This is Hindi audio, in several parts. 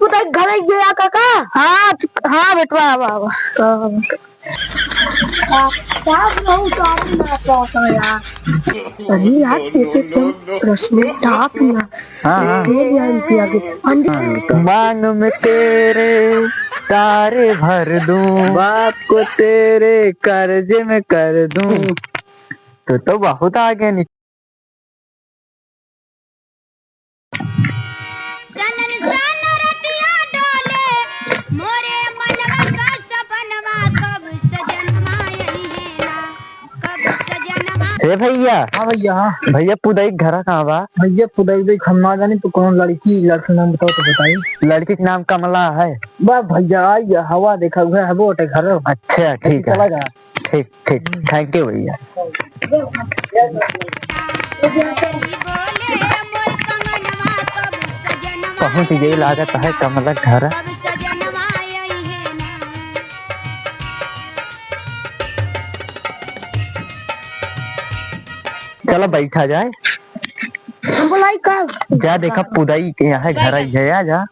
पुता घर गया काका। हाँ हाँ बेटवा आवा अरे यार प्रश्न टाप ना। हाँ मांग में तेरे तारे भर दूं, बाप को तेरे कर्ज में कर दूं। तो बहुत आगे निकल। हे भैया। हाँ भैया। हाँ भैया पुदाई घर कहाँ बा? भैया पुदाई हम ना जाने तो कौन लड़की लड़का नाम बताओ तो बताइए। लड़की का नाम कमला है। वाह भैया ये हवा देखा हुआ है वो घर। अच्छा ठीक है, चला ठीक ठीक, थैंक यू भैया। पहुंच गई लागत है कमला घर। चलो बैठा जाए। बुलाई का जा देखा पुदाई के यहाँ घर आई है। आ जा।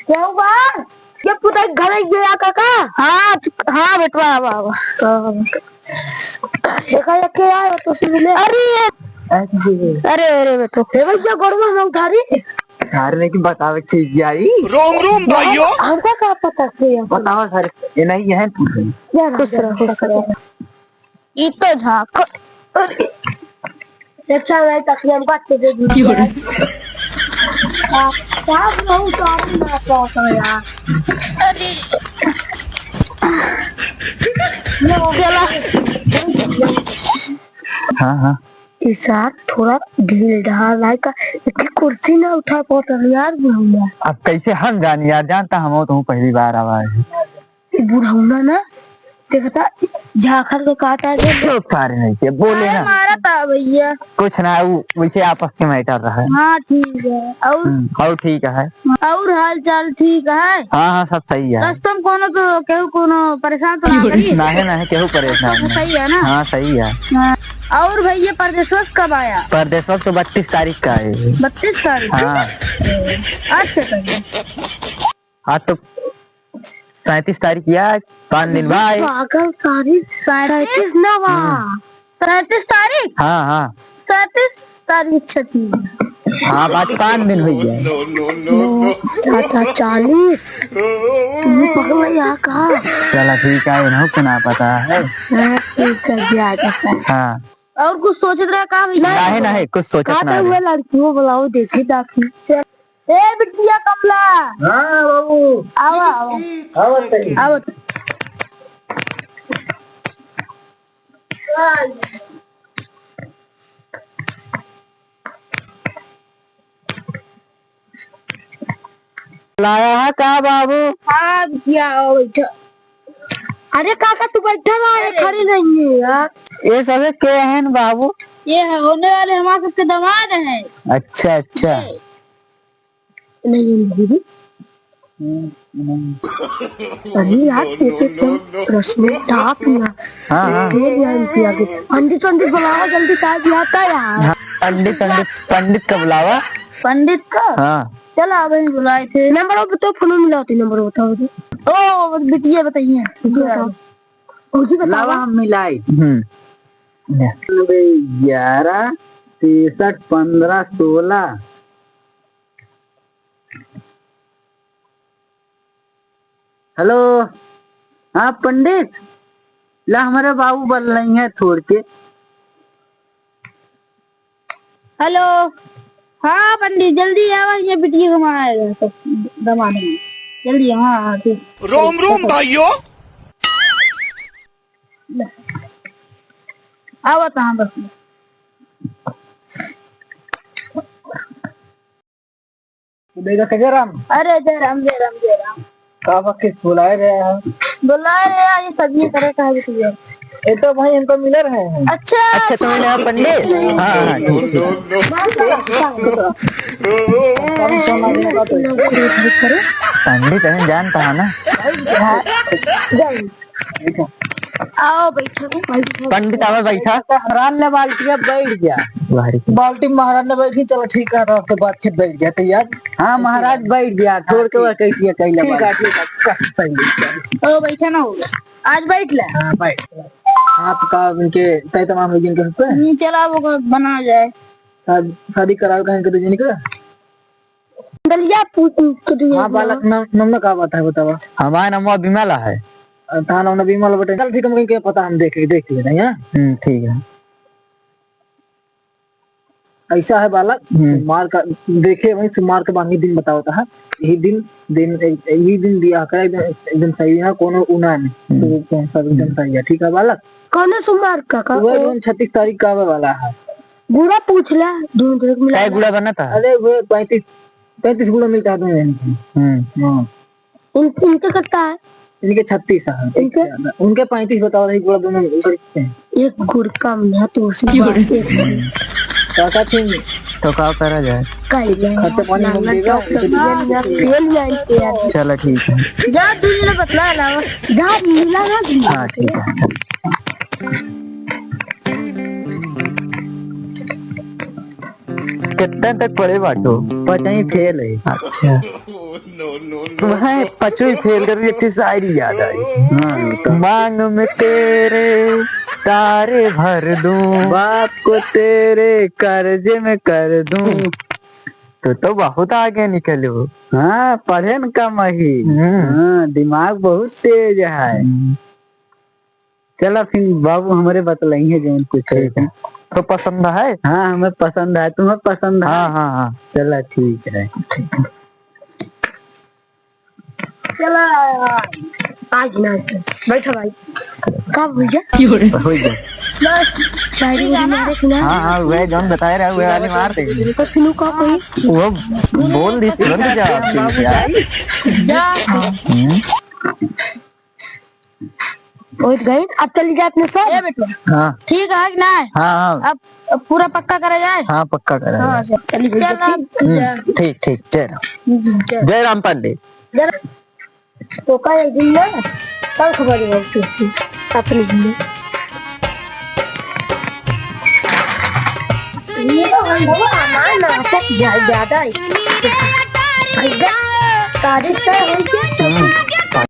क्या हुआ? ये पुता घर गया काका। हाँ हाँ बेटवा आवा देखा क्या आया तो मिले। अरे अरे अरे बेटो भैया गोड़वा में उधारी हारने की बतावे चीज आई। रोम रोम भाइयों, हमका क्या पता है? बताओ सर ये नहीं है। खुश रहो। ये तो झाक अच्छा है तकिया में बात दे दी। साहब बहुत आदमी ना पहुंचा यार। अरे नो चला। हाँ हाँ इसार थोड़ा ढील ढाल है का इतनी कुर्सी ना उठा पाता यार बुढ़ाऊना। अब कैसे हम जानी यार, जानता हम तो पहली बार आवाज बुढ़ाऊना ना देखता झाखर को काटा है। चुप सारे नहीं के बोले ना। मारा था भैया कुछ ना, वो वैसे आपस के मैटर रहा है। हाँ ठीक है। और ठीक है। और हाल चाल ठीक है? हाँ हाँ सब सही है। रास्ता में कोनो तो केहू कोनो परेशान तो ना करी? नहीं केहू परेशान नहीं। सही है ना? हाँ सही है। हाँ। और भैया परदेश कब आया? परदेश तो 32 तारीख का है। 32 तारीख? हाँ आज क्या तारीख? आज तो 37 तारीख या 5 दिन बाद। पागल तारीख 37 ना बा 37 तारीख। हाँ हाँ 37 तारीख छठी। हाँ बात 5 दिन हुई है। चाचा 40 तुम पकड़ो यहाँ कहा। चला ठीक है, इन्हों को ना पता है। ठीक है जाएगा। हाँ और कुछ सोच रहे का भैया? नहीं कुछ सोचा ना। हुआ लड़कियों बुलाओ देखे दाखी। ए बिटिया कमला। हाँ बाबू आवा आवा आवा। लाया है का बाबू? हाँ बिटिया आओ बैठो। अरे काका तू बैठा ना, ये खड़ी नहीं है यार। ये सब क्या है बाबू? ये होने वाले हमारे सबके दामाद हैं। अच्छा अच्छा। नहीं अरे यार प्रश्न टाप ना। हाँ हाँ पंडित बुलाओ जल्दी, ताज आता है यार। पंडित का बुलावा। पंडित का? हाँ चलो अब बुलाए थे। नंबर बताओ, फोन मिलाती नंबर बताओ। ओ बिटिया बताइए। लावा हम मिलाई 11 63 15 16। हेलो हाँ पंडित, ला हमारे बाबू बोल रही है छोड़ के। हेलो हाँ पंडित जल्दी आओ, ये बिटिया घुमाएगा तो दमाद में जल्दी। हाँ ठीक। रोम रोम भाइयों, आओ कहाँ बस। देखा कैसे राम। अरे जय राम जय राम जय राम। का किस बुलाए रहे हैं? बुला रहे हैं, ये सब्जी करे का है बिटिया। ये तो भाई हमको मिल रहे हैं। अच्छा अच्छा तो मैंने पंडित। हाँ हाँ पंडित है जानता है ना। आओ बैठो बैठो। पंडित आवे बैठा। हरान ने बाल्टिया बैठ गया। बाल्टी महाराज ने बैठी, चलो ठीक है, के बाद फिर बैठ गया तैयार। हाँ महाराज बैठ गया, छोड़ के वह कैसी कही लगा। ठीक है। ओ बैठा ना होगा, आज बैठ ले। हाँ बैठ। आपका उनके तय तमाम लोग जिनके पे चला वो बना जाए। शादी कराओ कहीं के तुझे निकला। गलिया पूछ के तुझे। हाँ बालक नाम का बात है बतावा। हमारा नाम विमला है। था नाम विमल बेटे। चल ठीक है, हम कहीं पता हम देख ले रहे हैं। ठीक है। ऐसा है बालक, मार का देखे वहीं से मार के बांधी दिन बताता है। यही दिन दिया कर एकदम सही है, कोनो उना नहीं तो कौन सा एकदम सही है। ठीक है बालक। कौन सुमार का वो 36 तारीख का आवे वाला है। गुड़ा पूछ ले, दोनों मिला। क्या गुड़ा बना था? अरे वो 35 गुड़ा मिलता है तुम्हें। हाँ इनके करता है, इनके 36 है। उनके 35 बताओ, गुड़ा दोनों करते हैं। एक गुड़ कम है तो उसी काका थी तो क्या करा जाए? खर्चा पानी हम देगा। चलो ठीक है। जा तुझे ना बतला अलावा जा मिला ना। हाँ ठीक है। कितने तक पढ़े बाटो? पचाई फेल है। अच्छा। तुम्हें पचवी फेल कर अच्छी शायरी याद आई। मांग में तेरे तारे भर दूं, बाप को तेरे कर्जे में कर दूं, तो बहुत आगे निकलो। हाँ पढ़े न कम ही। हाँ दिमाग बहुत तेज है। चलो फिर बाबू हमारे बतलाइए जो कुछ है। तो पसंद है? हाँ हमें पसंद है, तुम्हें पसंद है? हाँ हाँ हाँ। चलो ठीक है। चला आज ना बैठो भाई। कब भैया हो गया। शायरी मारे कि ना? हाँ हाँ वह जौन बताए रहा वह वाली मार दे। तो फिर का कोई वो बोल दी तुरंत जवाब दे जा। ओए गए, अब चली जाए अपने साथ। ये बेटो हाँ ठीक है कि ना? हाँ हाँ अब पूरा पक्का करा जाए। हाँ पक्का करा। हाँ चल ठीक ठीक। जय राम। जय राम पंडित। तो का एक दिन ना कल खबर है अपने दिन ये तो हम बाबा हमारा नाटक ज्यादा है। तारीफ है